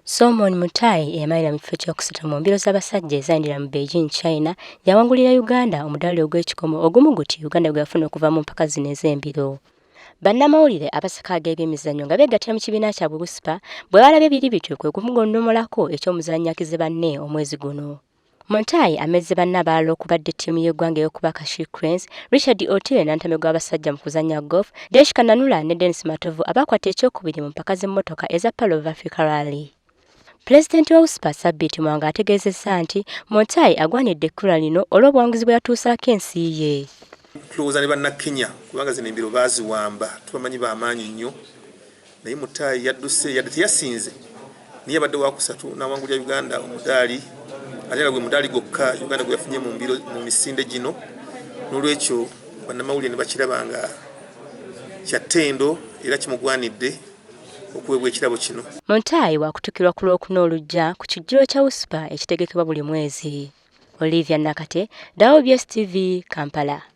Solomon Mutai eyamalira mu kifo kyokusatu mu mbiro z'abasajja ezayindira mu Beijing, China, yawangulira Uganda omudaali ogw'ekikomo ogumu guti Uganda gwe yafuna okuva mu mpaka zino ez'embiro. Bannamawulire abasaka ag'ebyemizannyo nga beegattira mu kibiina kyabwe WUSPA bwe balabye biri bityo kwe kumugondomolako eky'omuzannyi akize banne omwezi guno. Mutai amezze banne abalala okubadde ttiimu y'eggwanga ey'okuba Kashi Cranes, Richard Otieno n'antame gw'abasajja mu kuzannya golf, Desh Kananula ne Dennis Matovu abakwata ekyokubiri mu mpaka z'emmotoka eza Pearl of Africa Rally. Pulezidenti wa WUSPA Sabbiiti Mwanga ategeezezza nti Mutai agwanidde ekkula lino olw'obuwanguzi bwe yatuusaako ensi ye. Tulowooza ne bannakenya kubanga zino embiro baaziwamba tubamanyi b'amaanyi nnyo, naye Mutai yadduse yadde teyasinze naye yabadde wakusatu n'awangulira Uganda omudaali ate nga gwe mudaali gwokka Uganda gwe yafunye mu misinde gino, n'olwekyo bannamawulire ne bakiraba nga kya ttendo era kimugwanidde okuweebwa ekirabo kino. Mutai waakutukirwa ku Lwokuna olujja ku kijjulo kya WUSPA ekitegekebwa buli mwezi. Olivia Nakate, WBS TV, Kampala.